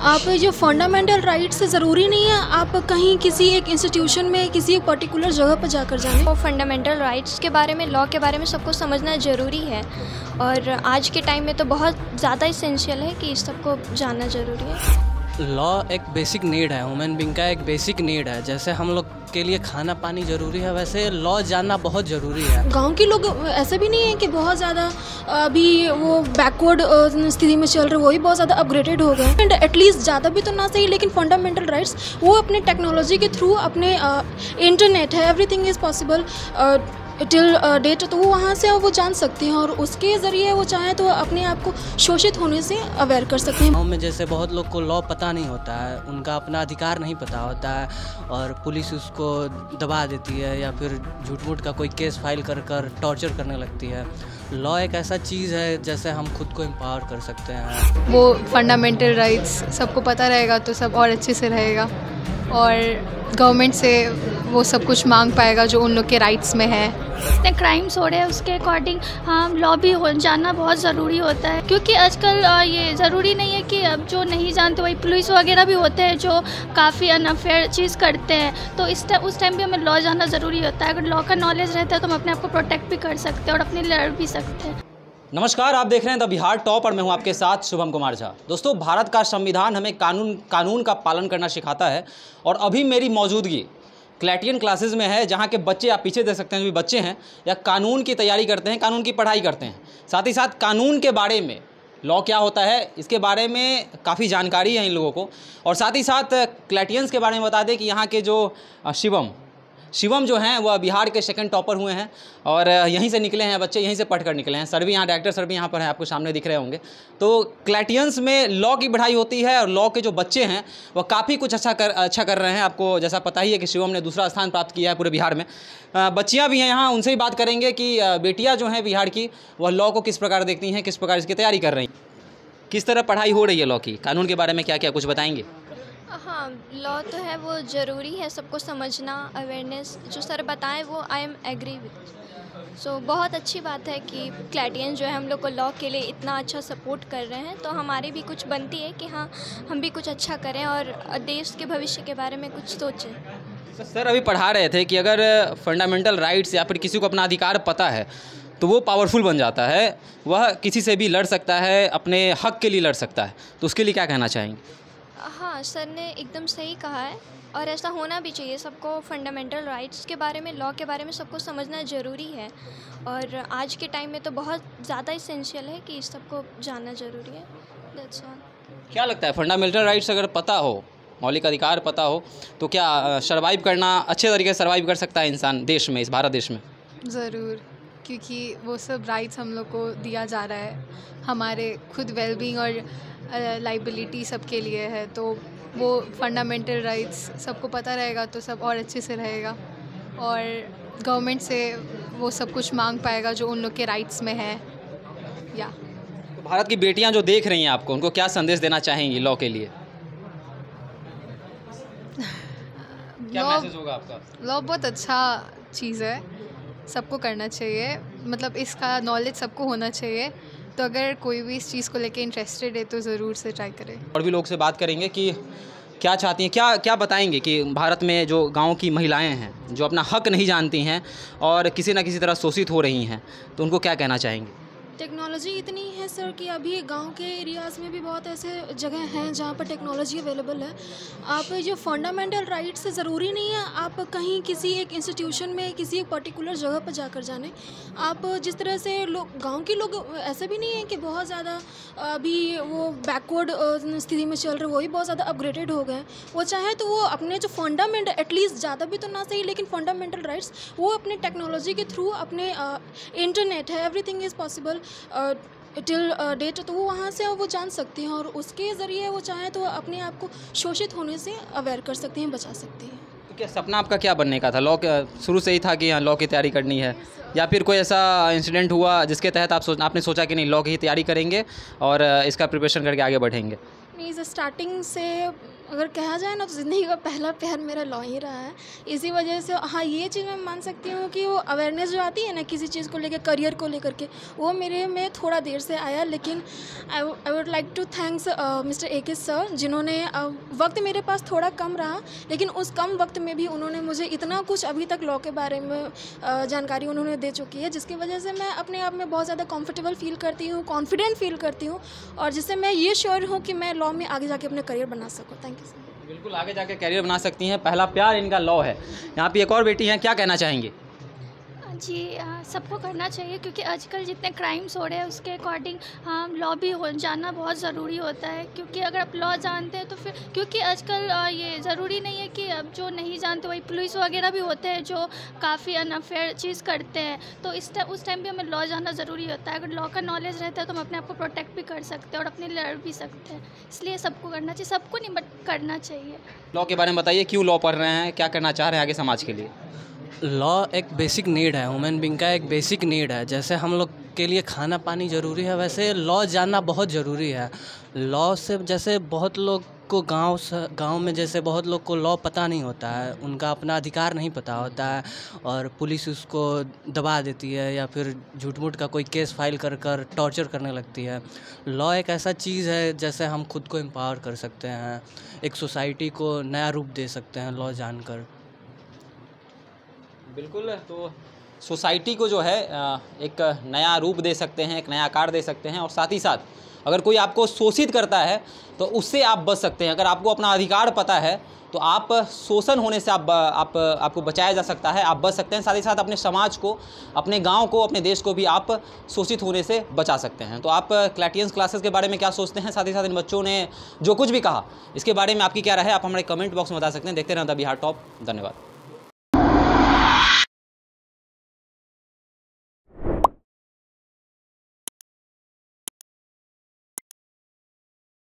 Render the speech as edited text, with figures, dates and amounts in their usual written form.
आप जो fundamental rights ज़रूरी नहीं है आप कहीं किसी एक इंस्टीट्यूशन में किसी एक पर्टिकुलर जगह पर जाकर जानें। तो फंडामेंटल राइट्स के बारे में, लॉ के बारे में सबको समझना ज़रूरी है और आज के टाइम में तो बहुत ज़्यादा इसेंशियल है कि इस सबको जानना ज़रूरी है। लॉ एक बेसिक नीड है, ह्यूमन बीइंग का एक बेसिक नीड है। जैसे हम लोग के लिए खाना पानी ज़रूरी है, वैसे लॉ जानना बहुत ज़रूरी है। गांव के लोग ऐसे भी नहीं है कि बहुत ज़्यादा अभी वो बैकवर्ड स्थिति में चल रहे, वही बहुत ज़्यादा अपग्रेडेड हो गए। एंड एटलीस्ट ज़्यादा भी तो ना सही, लेकिन फंडामेंटल राइट्स वो अपने टेक्नोलॉजी के थ्रू, अपने इंटरनेट है, everything is possible till date, तो वो वहाँ से वो जान सकते हैं और उसके ज़रिए वो चाहें तो अपने आप को शोषित होने से अवेयर कर सकते हैं। गाँव में जैसे बहुत लोग को लॉ पता नहीं होता है, उनका अपना अधिकार नहीं पता होता है और पुलिस उसको दबा देती है या फिर झूठ मूठ का कोई केस फाइल कर कर टॉर्चर करने लगती है। लॉ एक ऐसा चीज़ है जैसे हम खुद को एम्पावर कर सकते हैं। वो फंडामेंटल राइट्स सबको पता रहेगा तो सब और अच्छे से रहेगा और गवर्नमेंट से वो सब कुछ मांग पाएगा जो उन लोग के राइट्स में है। इतने क्राइम्स हो रहे हैं उसके अकॉर्डिंग हाँ लॉ भी जानना बहुत ज़रूरी होता है, क्योंकि आजकल ये ज़रूरी नहीं है कि अब जो नहीं जानते वही पुलिस वगैरह भी होते हैं जो काफ़ी अनफेयर चीज़ करते हैं, तो उस टाइम भी हमें लॉ जानना ज़रूरी होता है। अगर लॉ का नॉलेज रहता है तो हम अपने आप को प्रोटेक्ट भी कर सकते हैं और अपने लड़ भी सकते हैं। नमस्कार, आप देख रहे हैं द बिहार टॉप और मैं हूं आपके साथ शुभम कुमार झा। दोस्तों, भारत का संविधान हमें कानून का पालन करना सिखाता है और अभी मेरी मौजूदगी क्लैटियन क्लासेस में है, जहां के बच्चे आप पीछे देख सकते हैं, जो भी बच्चे हैं या कानून की तैयारी करते हैं, कानून की पढ़ाई करते हैं, साथ ही साथ कानून के बारे में, लॉ क्या होता है इसके बारे में काफ़ी जानकारी है इन लोगों को। और साथ ही साथ क्लैटियंस के बारे में बता दें कि यहाँ के जो शिवम जो हैं वह बिहार के सेकंड टॉपर हुए हैं और यहीं से निकले हैं बच्चे, यहीं से पढ़कर निकले हैं। सर भी यहाँ, डायरेक्टर सर भी यहाँ पर हैं, आपको सामने दिख रहे होंगे। तो क्लैटियंस में लॉ की पढ़ाई होती है और लॉ के जो बच्चे हैं वह काफ़ी कुछ अच्छा कर रहे हैं। आपको जैसा पता ही है कि शिवम ने दूसरा स्थान प्राप्त किया है पूरे बिहार में। बच्चियाँ भी हैं यहाँ, उनसे भी बात करेंगे कि बेटियाँ जो हैं बिहार की वह लॉ को किस प्रकार देखती हैं, किस प्रकार इसकी तैयारी कर रही हैं, किस तरह पढ़ाई हो रही है लॉ की, कानून के बारे में क्या क्या कुछ बताएंगे। हाँ, लॉ तो है वो ज़रूरी है सबको समझना, अवेयरनेस जो सर बताएं वो आई एम एग्री विद। सो बहुत अच्छी बात है कि क्लैटियन जो है हम लोग को लॉ के लिए इतना अच्छा सपोर्ट कर रहे हैं, तो हमारी भी कुछ बनती है कि हाँ हम भी कुछ अच्छा करें और देश के भविष्य के बारे में कुछ सोचें। सर अभी पढ़ा रहे थे कि अगर फंडामेंटल राइट्स या फिर किसी को अपना अधिकार पता है तो वो पावरफुल बन जाता है, वह किसी से भी लड़ सकता है, अपने हक के लिए लड़ सकता है, तो उसके लिए क्या कहना चाहेंगे। हाँ, सर ने एकदम सही कहा है और ऐसा होना भी चाहिए। सबको फंडामेंटल राइट्स के बारे में, लॉ के बारे में सबको समझना ज़रूरी है और आज के टाइम में तो बहुत ज़्यादा इसेंशियल है कि इस सबको जानना ज़रूरी है। That's all. क्या लगता है फंडामेंटल राइट्स अगर पता हो, मौलिक अधिकार पता हो, तो क्या सर्वाइव करना, अच्छे तरीके से सर्वाइव कर सकता है इंसान देश में, इस भारत देश में। ज़रूर, क्योंकि वो सब राइट्स हम लोग को दिया जा रहा है हमारे खुद वेलबींग और लाइबिलिटी सबके लिए है, तो वो फंडामेंटल राइट्स सबको पता रहेगा तो सब और अच्छे से रहेगा और गवर्नमेंट से वो सब कुछ मांग पाएगा जो उन लोग के राइट्स में है। या तो भारत की बेटियां जो देख रही हैं आपको, उनको क्या संदेश देना चाहेंगी लॉ के लिए, क्या मैसेज होगा आपका। लॉ बहुत अच्छा चीज़ है, सबको करना चाहिए, मतलब इसका नॉलेज सबको होना चाहिए, तो अगर कोई भी इस चीज़ को लेके इंटरेस्टेड है तो ज़रूर से ट्राई करें। और भी लोग से बात करेंगे कि क्या चाहती हैं, क्या बताएंगे कि भारत में जो गांव की महिलाएं हैं जो अपना हक नहीं जानती हैं और किसी न किसी तरह शोषित हो रही हैं, तो उनको क्या कहना चाहेंगे। टेक्नोलॉजी इतनी है सर कि अभी गांव के एरियाज़ में भी बहुत ऐसे जगह हैं जहां पर टेक्नोलॉजी अवेलेबल है। आप जो फंडामेंटल राइट्स ज़रूरी नहीं है आप कहीं किसी एक इंस्टीट्यूशन में किसी एक पर्टिकुलर जगह पर जाकर जानें। आप जिस तरह से लोग, गांव के लोग ऐसे भी नहीं है कि बहुत ज़्यादा अभी वो बैकवर्ड स्थिति में चल रहे, वही बहुत ज़्यादा अपग्रेडेड हो गए। वो चाहे तो वो अपने जो फंडामेंटल, एटलीस्ट ज़्यादा भी तो ना सही, लेकिन फंडामेंटल राइट्स वो अपने टेक्नोलॉजी के थ्रू, अपने इंटरनेट है, everything is possible till date, तो वो वहाँ से वो जान सकते हैं और उसके ज़रिए वो चाहें तो अपने आप को शोषित होने से अवेयर कर सकते हैं, बचा सकते हैं। तो क्या सपना आपका क्या बनने का था, लॉ का शुरू से ही था कि हाँ लॉ की तैयारी करनी है, या फिर कोई ऐसा इंसिडेंट हुआ जिसके तहत आपने सोचा कि नहीं लॉ की तैयारी करेंगे और इसका प्रिपरेशन करके आगे बढ़ेंगे। नहीं, स्टार्टिंग से अगर कहा जाए ना तो ज़िंदगी का पहला प्यार मेरा लॉ ही रहा है। इसी वजह से हाँ, ये चीज़ मैं मान सकती हूँ कि वो अवेयरनेस जो आती है ना किसी चीज़ को लेकर, करियर को लेकर के, वो मेरे में थोड़ा देर से आया। लेकिन I would like to thanks mister AK sir, जिन्होंने वक्त मेरे पास थोड़ा कम रहा, लेकिन उस कम वक्त में भी उन्होंने मुझे इतना कुछ अभी तक लॉ के बारे में जानकारी उन्होंने दे चुकी है, जिसकी वजह से मैं अपने आप में बहुत ज़्यादा कंफर्टेबल फील करती हूँ, कॉन्फिडेंट फील करती हूँ, और जिससे मैं ये श्योर हूँ कि मैं लॉ में आगे जाके अपना करियर बना सकूँ। Thank you sir. बिल्कुल आगे जाके करियर बना सकती हैं, पहला प्यार इनका लॉ है। यहाँ पे एक और बेटी हैं, क्या कहना चाहेंगे? जी सबको करना चाहिए, क्योंकि आजकल जितने क्राइम्स हो रहे हैं उसके अकॉर्डिंग लॉ भी जानना बहुत ज़रूरी होता है। क्योंकि अगर आप लॉ जानते हैं तो फिर, क्योंकि आजकल ये ज़रूरी नहीं है कि अब जो नहीं जानते, वही पुलिस वगैरह भी होते हैं जो काफ़ी अनफेयर चीज़ करते हैं, तो उस टाइम भी हमें लॉ जानना ज़रूरी होता है। अगर लॉ का नॉलेज रहता है तो हम अपने आप को प्रोटेक्ट भी कर सकते हैं और अपने लड़ भी सकते हैं। इसलिए सबको करना चाहिए, सबको नहीं बट करना चाहिए। लॉ के बारे में बताइए, क्यों लॉ पढ़ रहे हैं, क्या करना चाह रहे हैं आगे समाज के लिए? लॉ एक बेसिक नीड है, ह्यूमन बीइंग का एक बेसिक नीड है। जैसे हम लोग के लिए खाना पानी ज़रूरी है, वैसे लॉ जानना बहुत ज़रूरी है। लॉ से जैसे बहुत लोग को गांव में जैसे बहुत लोग को लॉ पता नहीं होता है, उनका अपना अधिकार नहीं पता होता है, और पुलिस उसको दबा देती है या फिर झूठ मूठ का कोई केस फाइल कर कर टॉर्चर करने लगती है। लॉ एक ऐसा चीज़ है जैसे हम खुद को एम्पावर कर सकते हैं, एक सोसाइटी को नया रूप दे सकते हैं लॉ जानकर। बिल्कुल, तो सोसाइटी को जो है एक नया रूप दे सकते हैं, एक नया आकार दे सकते हैं, और साथ ही साथ अगर कोई आपको शोषित करता है तो उससे आप बच सकते हैं। अगर आपको अपना अधिकार पता है तो आप शोषण होने से आपको बचाया जा सकता है, आप बच सकते हैं। साथ ही साथ अपने समाज को, अपने गांव को, अपने देश को भी आप शोषित होने से बचा सकते हैं। तो आप क्लैटियंस क्लासेस के बारे में क्या सोचते हैं? साथ ही साथ इन बच्चों ने जो कुछ भी कहा इसके बारे में आपकी क्या राय है, आप हमारे कमेंट बॉक्स में बता सकते हैं। देखते रहें द बिहार टॉप। धन्यवाद।